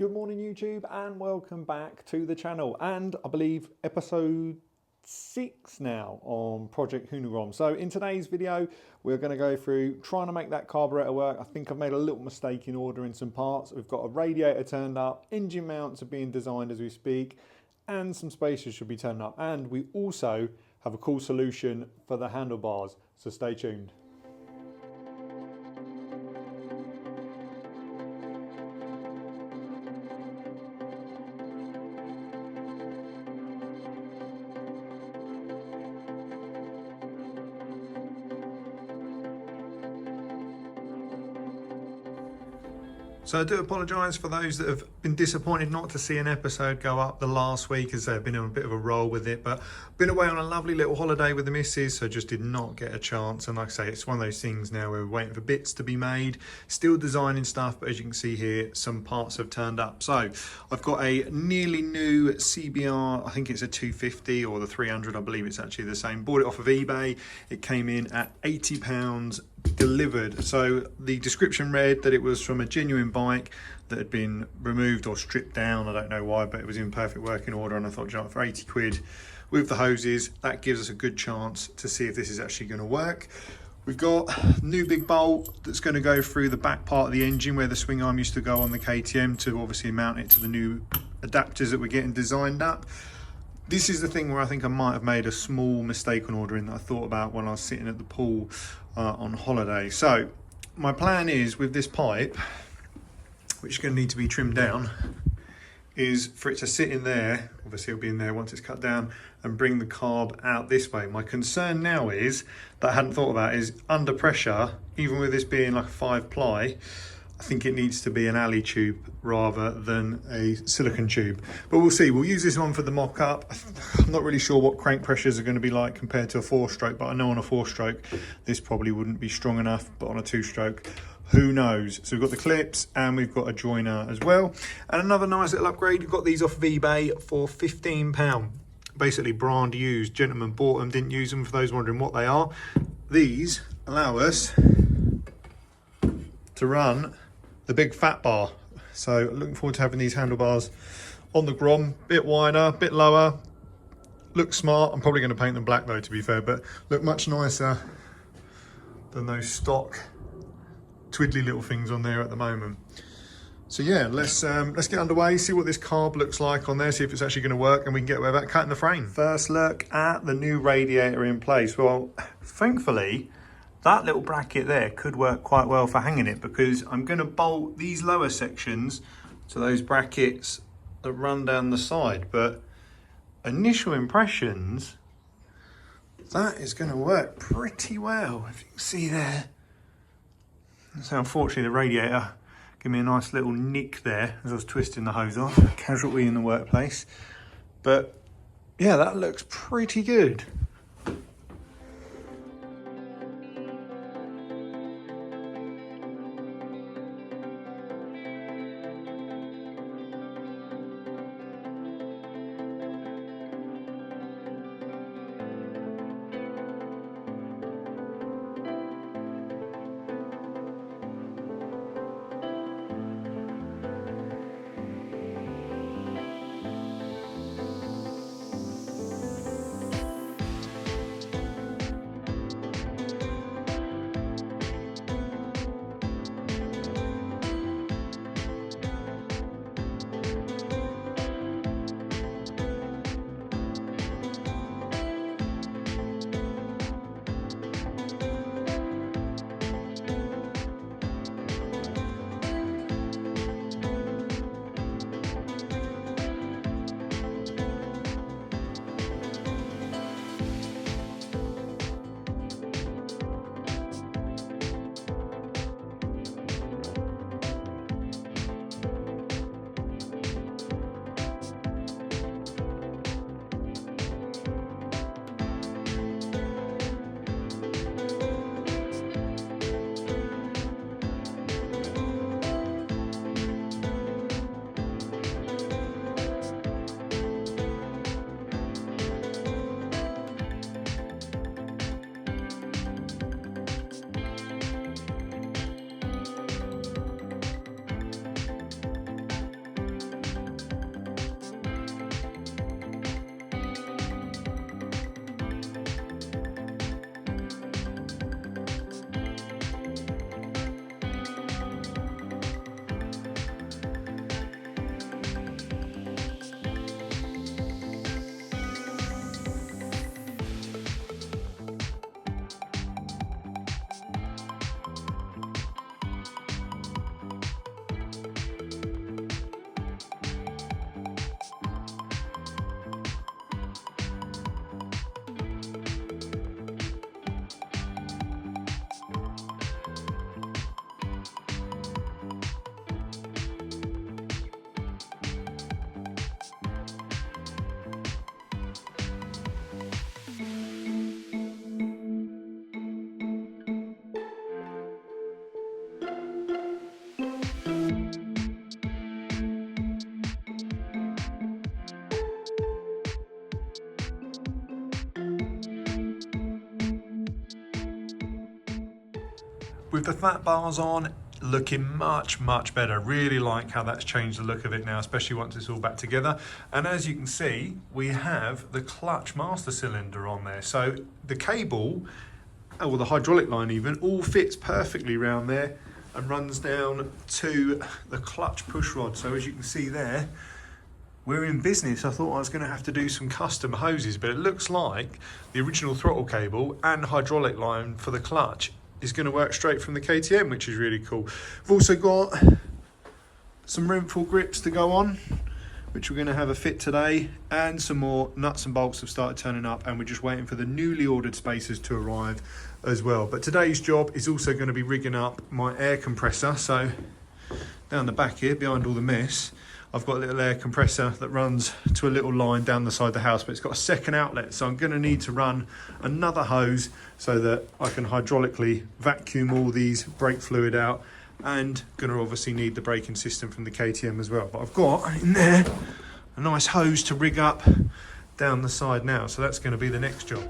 Good morning YouTube and welcome back to the channel, and I believe episode 6 now on Project Grom. So in today's video we're going to go through trying to make that carburetor work. I think I've made a little mistake in ordering some parts. We've got a radiator turned up, engine mounts are being designed as we speak, and some spacers should be turned up, and we also have a cool solution for the handlebars, so stay tuned. So I do apologise for those that have been disappointed not to see an episode go up the last week, as they've been on a bit of a roll with it, but been away on a lovely little holiday with the missus, so just did not get a chance. And like I say, it's one of those things now where we're waiting for bits to be made, still designing stuff, but as you can see here, some parts have turned up. So I've got a nearly new CBR, I think it's a 250 or the 300, I believe it's actually the same. Bought it off of eBay. It came in at £80 delivered. So the description read that it was from a genuine bike that had been removed or stripped down. I don't know why, but it was in perfect working order, and I thought, you know, for 80 quid with the hoses, that gives us a good chance to see if this is actually going to work. We've got a new big bolt that's going to go through the back part of the engine where the swing arm used to go on the KTM, to obviously mount it to the new adapters that we're getting designed up. This is the thing where I think I might have made a small mistake on ordering that I thought about when I was sitting at the pool on holiday. So my plan is, with this pipe, which is going to need to be trimmed down, is for it to sit in there. Obviously it'll be in there once it's cut down, and bring the carb out this way. My concern now is, that I hadn't thought about, is under pressure, even with this being like a 5-ply, I think it needs to be an alley tube rather than a silicone tube, but we'll see. We'll use this one for the mock-up. I'm not really sure what crank pressures are going to be like compared to a 4-stroke, but I know on a 4-stroke this probably wouldn't be strong enough, but on a 2-stroke, who knows. So we've got the clips and we've got a joiner as well, and another nice little upgrade. We've got these off of eBay for £15, basically brand used. Gentlemen bought them, didn't use them. For those wondering what they are, these allow us to run the big fat bar. So looking forward to having these handlebars on the Grom. Bit wider, bit lower, look smart. I'm probably going to paint them black though, to be fair, but look much nicer than those stock twiddly little things on there at the moment. So yeah, let's get underway, see what this carb looks like on there, see if it's actually going to work, and we can get away about cutting the frame. First look at the new radiator in place. Well, thankfully that little bracket there could work quite well for hanging it, because I'm going to bolt these lower sections to those brackets that run down the side. But initial impressions, that is going to work pretty well, if you can see there. So unfortunately the radiator gave me a nice little nick there as I was twisting the hose off. Casualty in the workplace. But yeah, that looks pretty good. With the flat bars on, looking much better. Really like how that's changed the look of it now, especially once it's all back together. And as you can see, we have the clutch master cylinder on there. So the cable, or the hydraulic line even, all fits perfectly around there and runs down to the clutch push rod. So as you can see there, we're in business. I thought I was going to have to do some custom hoses, but it looks like the original throttle cable and hydraulic line for the clutch is going to work straight from the KTM, which is really cool. We've also got some rimful grips to go on, which we're going to have a fit today, and some more nuts and bolts have started turning up, and we're just waiting for the newly ordered spacers to arrive as well. But today's job is also going to be rigging up my air compressor. So down the back here, behind all the mess, I've got a little air compressor that runs to a little line down the side of the house, but it's got a second outlet. So I'm going to need to run another hose so that I can hydraulically vacuum all these brake fluid out, and going to obviously need the braking system from the KTM as well. But I've got in there a nice hose to rig up down the side now. So that's going to be the next job.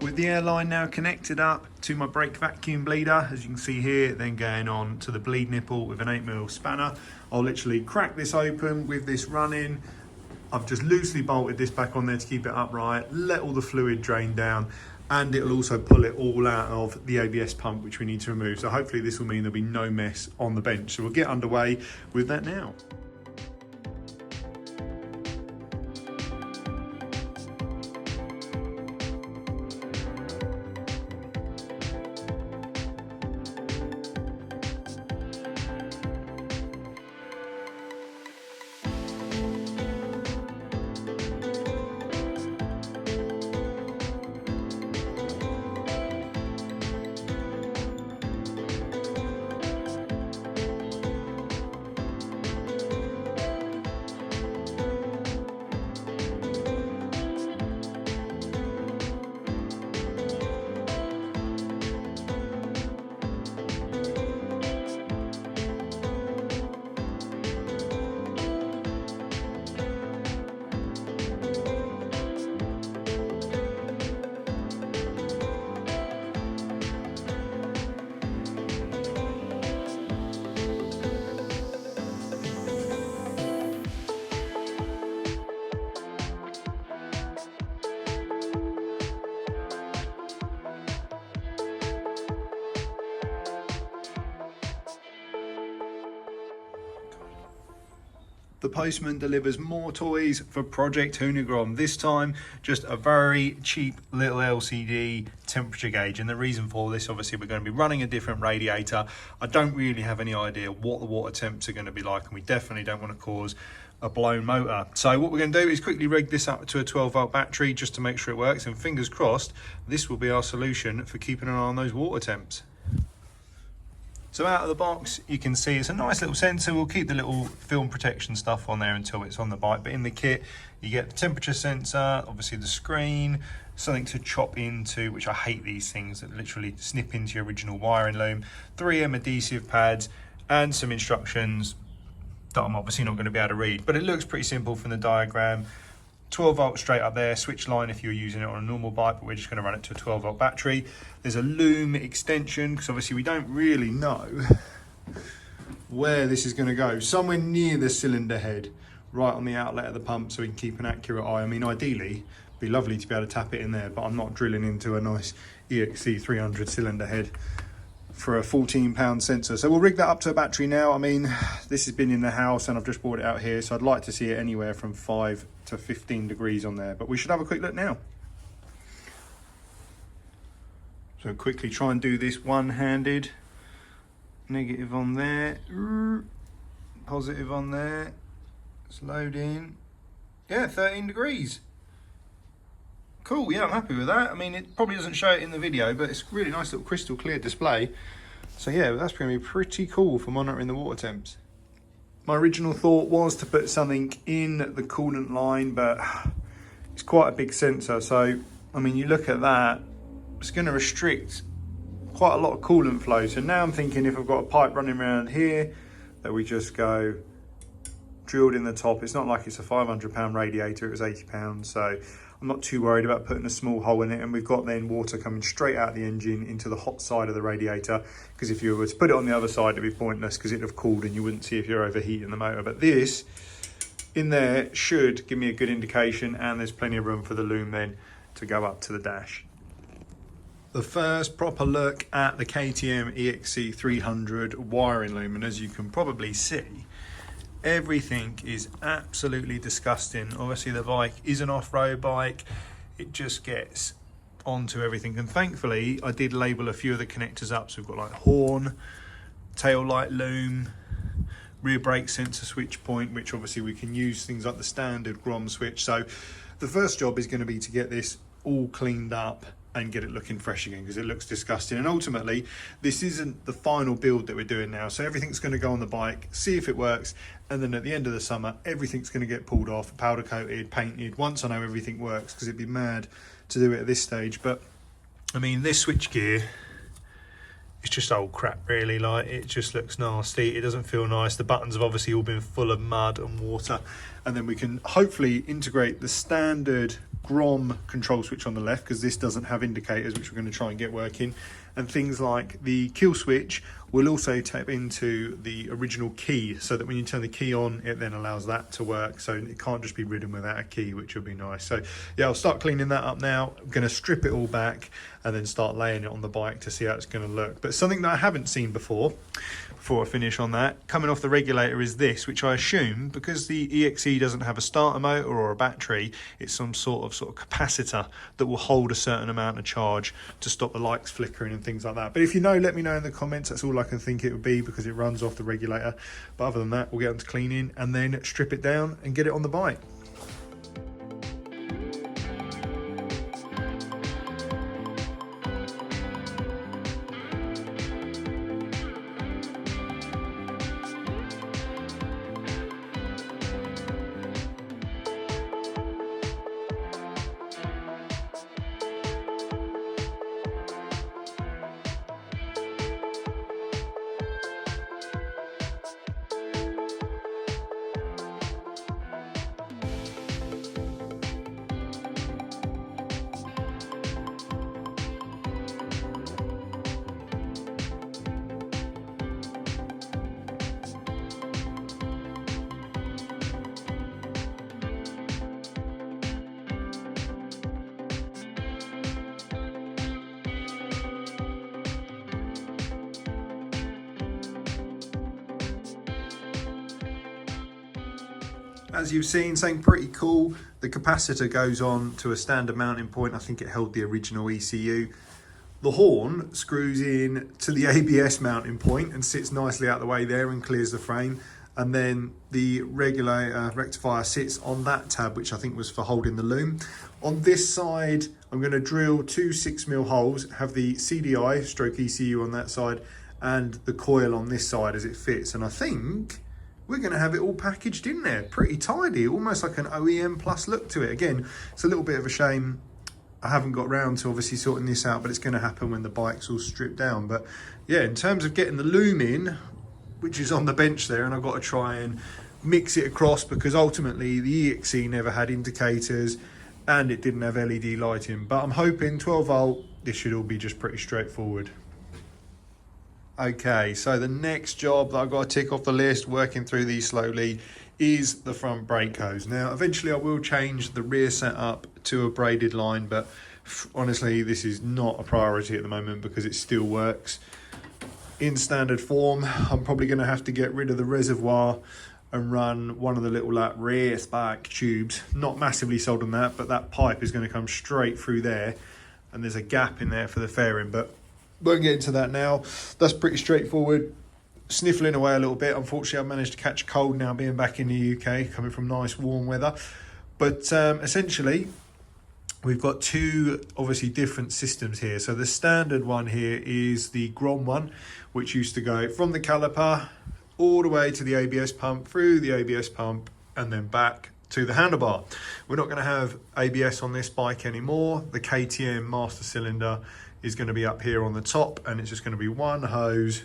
With the airline now connected up to my brake vacuum bleeder, as you can see here, then going on to the bleed nipple with an 8mm spanner, I'll literally crack this open with this running. I've just loosely bolted this back on there to keep it upright, let all the fluid drain down, and it'll also pull it all out of the ABS pump, which we need to remove. So hopefully this will mean there'll be no mess on the bench. So we'll get underway with that now. The postman delivers more toys for Project Grom. This time, just a very cheap little LCD temperature gauge. And the reason for this, obviously, we're going to be running a different radiator. I don't really have any idea what the water temps are going to be like, and we definitely don't want to cause a blown motor. So what we're going to do is quickly rig this up to a 12-volt battery just to make sure it works. And fingers crossed, this will be our solution for keeping an eye on those water temps. So out of the box, you can see it's a nice little sensor. We'll keep the little film protection stuff on there until it's on the bike. But in the kit, you get the temperature sensor, obviously the screen, something to chop into, which I hate these things that literally snip into your original wiring loom, 3M adhesive pads, and some instructions that I'm obviously not going to be able to read. But it looks pretty simple from the diagram. 12 volt straight up there, switch line if you're using it on a normal bike, but we're just going to run it to a 12 volt battery. There's a loom extension, because obviously we don't really know where this is going to go. Somewhere near the cylinder head, right on the outlet of the pump, so we can keep an accurate eye. I mean, ideally, it'd be lovely to be able to tap it in there, but I'm not drilling into a nice EXC300 cylinder head for a 14-pound sensor. So we'll rig that up to a battery now. I mean, this has been in the house and I've just brought it out here, so I'd like to see it anywhere from 5 to 15 degrees on there, but we should have a quick look now. So quickly try and do this one-handed. Negative on there, positive on there, it's loading. Yeah, 13 degrees. Cool, yeah, I'm happy with that. I mean, it probably doesn't show it in the video, but it's a really nice little crystal clear display. So yeah, that's going to be pretty cool for monitoring the water temps. My original thought was to put something in the coolant line, but it's quite a big sensor. So, I mean, you look at that, it's going to restrict quite a lot of coolant flow. So now I'm thinking if I've got a pipe running around here, that we just go drilled in the top. It's not like it's a 500-pound radiator, it was 80 pounds. So I'm not too worried about putting a small hole in it, and we've got then water coming straight out of the engine into the hot side of the radiator, because if you were to put it on the other side it'd be pointless because it'd have cooled and you wouldn't see if you're overheating the motor. But this in there should give me a good indication, and there's plenty of room for the loom then to go up to the dash. The first proper look at the KTM EXC300 wiring loom, and as you can probably see, everything is absolutely disgusting. Obviously the bike is an off-road bike, it just gets onto everything, and thankfully I did label a few of the connectors up. So we've got like horn, tail light loom, rear brake sensor switch point, which obviously we can use things like the standard Grom switch. So the first job is going to be to get this all cleaned up and get it looking fresh again, because it looks disgusting. And ultimately this isn't the final build that we're doing now, so everything's going to go on the bike, see if it works, and then at the end of the summer everything's going to get pulled off, powder coated, painted, once I know everything works, because it'd be mad to do it at this stage. But I mean, this switch gear, it's just old crap really. Like, it just looks nasty, it doesn't feel nice. The buttons have obviously all been full of mud and water, and then we can hopefully integrate the standard Grom control switch on the left, because this doesn't have indicators, which we're going to try and get working. And things like the kill switch will also tap into the original key, so that when you turn the key on, it then allows that to work. So it can't just be ridden without a key, which would be nice. So yeah, I'll start cleaning that up now. I'm going to strip it all back and then start laying it on the bike to see how it's going to look. But something that I haven't seen before I finish on that, coming off the regulator, is this, which I assume, because the EXE doesn't have a starter motor or a battery, it's some sort of capacitor that will hold a certain amount of charge to stop the lights flickering and things like that. But if you know, let me know in the comments. That's all I can think it would be, because it runs off the regulator. But other than that, we'll get on to cleaning and then strip it down and get it on the bike. As you've seen, something pretty cool. The capacitor goes on to a standard mounting point. I think it held the original ECU. The horn screws in to the ABS mounting point and sits nicely out the way there and clears the frame. And then the regulator rectifier sits on that tab, which I think was for holding the loom. On this side, I'm going to drill two 6mm holes, have the CDI stroke ECU on that side and the coil on this side as it fits. And I think we're going to have it all packaged in there, pretty tidy, almost like an OEM plus look to it. Again, it's a little bit of a shame I haven't got round to obviously sorting this out, but it's going to happen when the bike's all stripped down. But yeah, in terms of getting the loom in, which is on the bench there, and I've got to try and mix it across, because ultimately the EXE never had indicators and it didn't have LED lighting. But I'm hoping 12 volt, this should all be just pretty straightforward. Okay, so the next job that I've got to tick off the list, working through these slowly, is the front brake hose. Now, eventually I will change the rear setup to a braided line, but honestly, this is not a priority at the moment because it still works in standard form. I'm probably going to have to get rid of the reservoir and run one of the little rear spark tubes. Not massively sold on that, but that pipe is going to come straight through there, and there's a gap in there for the fairing, but won't get into that now. That's pretty straightforward. Sniffling away a little bit. Unfortunately, I've managed to catch a cold now being back in the UK, coming from nice warm weather. But essentially, we've got two obviously different systems here. So the standard one here is the Grom one, which used to go from the caliper all the way to the ABS pump, through the ABS pump, and then back to the handlebar. We're not going to have ABS on this bike anymore. The KTM master cylinder is going to be up here on the top, and it's just going to be one hose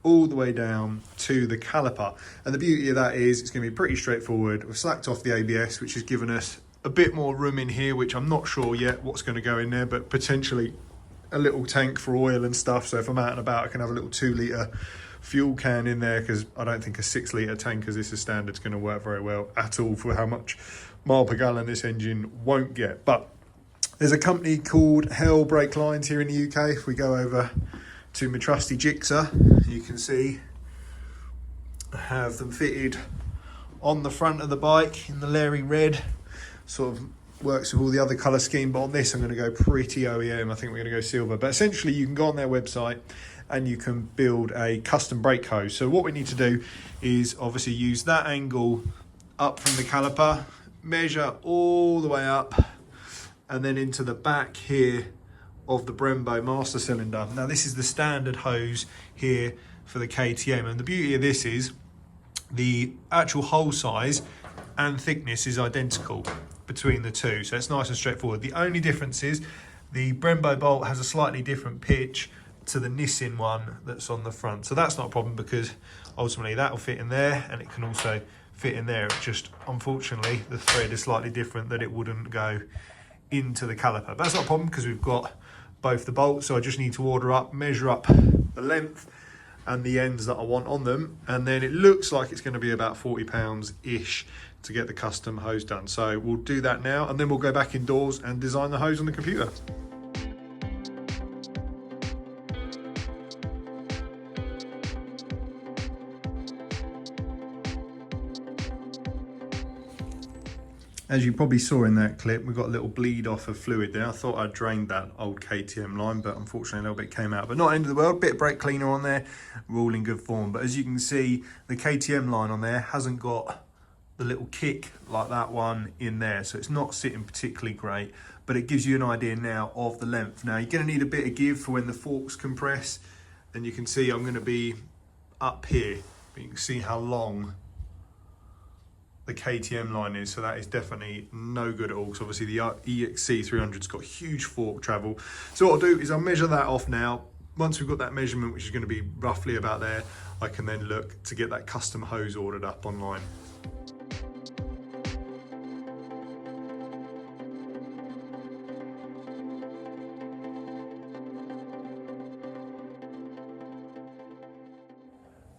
all the way down to the caliper. And the beauty of that is it's going to be pretty straightforward. We've slacked off the ABS, which has given us a bit more room in here, which I'm not sure yet what's going to go in there, but potentially a little tank for oil and stuff. So if I'm out and about, I can have a little 2 litre fuel can in there, because I don't think a 6 litre tank as this is standard is going to work very well at all for how much mile per gallon this engine won't get. But there's a company called Hell Brake Lines here in the UK. If we go over to my trusty Gixxer, you can see I have them fitted on the front of the bike in the Larry red. Sort of works with all the other colour scheme, but on this I'm going to go pretty OEM. I think we're going to go silver. But essentially you can go on their website and you can build a custom brake hose. So what we need to do is obviously use that angle up from the caliper, measure all the way up, and then into the back here of the Brembo master cylinder. Now this is the standard hose here for the KTM, and the beauty of this is the actual hole size and thickness is identical between the two, so it's nice and straightforward. The only difference is the Brembo bolt has a slightly different pitch to the Nissin one that's on the front, so that's not a problem because ultimately that will fit in there and it can also fit in there. It's just unfortunately the thread is slightly different, that it wouldn't go into the caliper. But that's not a problem because we've got both the bolts, so I just need to order up, measure up the length and the ends that I want on them, and then it looks like it's going to be about £40 ish to get the custom hose done. So we'll do that now, and then we'll go back indoors and design the hose on the computer. As you probably saw in that clip, we've got a little bleed off of fluid there. I thought I'd drained that old KTM line, but unfortunately a little bit came out. But not end of the world, bit of brake cleaner on there, we're all in good form. But as you can see, the KTM line on there hasn't got the little kick like that one in there. So it's not sitting particularly great, but it gives you an idea now of the length. Now you're gonna need a bit of give for when the forks compress. And you can see I'm gonna be up here, but you can see how long the KTM line is, so that is definitely no good at all. So obviously the EXC300's got huge fork travel. So what I'll do is I'll measure that off now. Once we've got that measurement, which is going to be roughly about there, I can then look to get that custom hose ordered up online.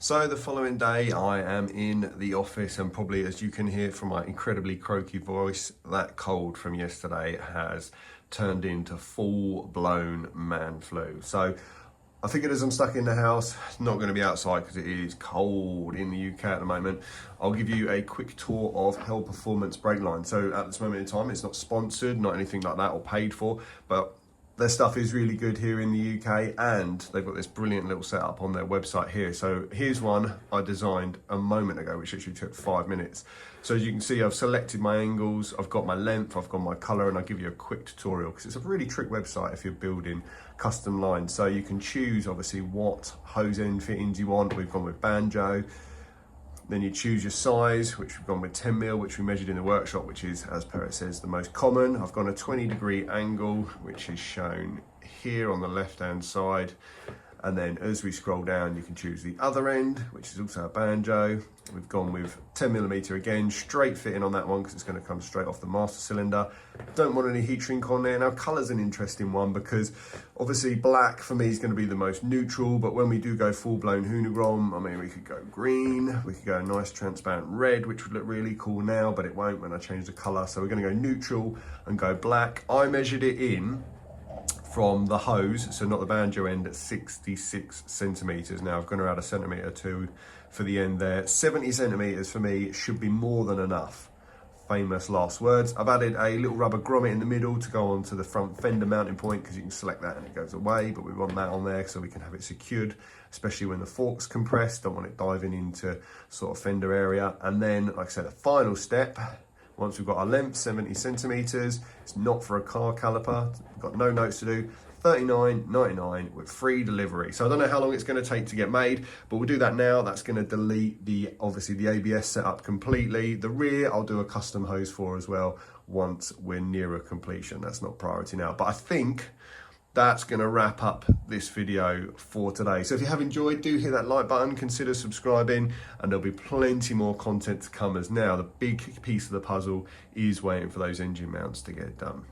So the following day I am in the office, and probably as you can hear from my incredibly croaky voice, that cold from yesterday has turned into full-blown man flu. So I figured as I'm stuck in the house, not going to be outside because it is cold in the UK at the moment, I'll give you a quick tour of Hell Performance brake line. So at this moment in time, it's not sponsored, not anything like that or paid for, but their stuff is really good here in the UK, and they've got this brilliant little setup on their website here. So here's one I designed a moment ago, which actually took 5 minutes. So as you can see, I've selected my angles, I've got my length, I've got my color, and I'll give you a quick tutorial because it's a really trick website if you're building custom lines. So you can choose obviously what hose end fittings you want. We've gone with banjo. Then you choose your size, which we've gone with 10mm, which we measured in the workshop, which is, as per it says, the most common. I've gone a 20-degree angle, which is shown here on the left-hand side. And then as we scroll down, you can choose the other end, which is also a banjo. We've gone with 10mm again, straight fitting on that one because it's going to come straight off the master cylinder. Don't want any heat shrink on there. Now, colour's an interesting one because obviously black for me is going to be the most neutral, but when we do go full-blown Grom, I mean, we could go green, we could go a nice transparent red, which would look really cool now, but it won't when I change the colour. So we're going to go neutral and go black. I measured it in from the hose, so not the banjo end, at 66 centimeters. Now I've gone around a centimeter or two for the end there. 70 centimeters for me should be more than enough. Famous last words. I've added a little rubber grommet in the middle to go onto the front fender mounting point because you can select that and it goes away, but we want that on there so we can have it secured, especially when the fork's compressed. Don't want it diving into sort of fender area. And then, like I said, the final step, Once we've got our length, 70 centimeters, it's not for a car caliper, we've got no notes to do, $39.99 with free delivery. So I don't know how long it's going to take to get made, but we'll do that now. That's going to delete obviously the ABS setup completely. The rear, I'll do a custom hose for as well once we're nearer completion. That's not priority now, but I think that's going to wrap up this video for today. So if you have enjoyed, do hit that like button, consider subscribing, and there'll be plenty more content to come, as now the big piece of the puzzle is waiting for those engine mounts to get done.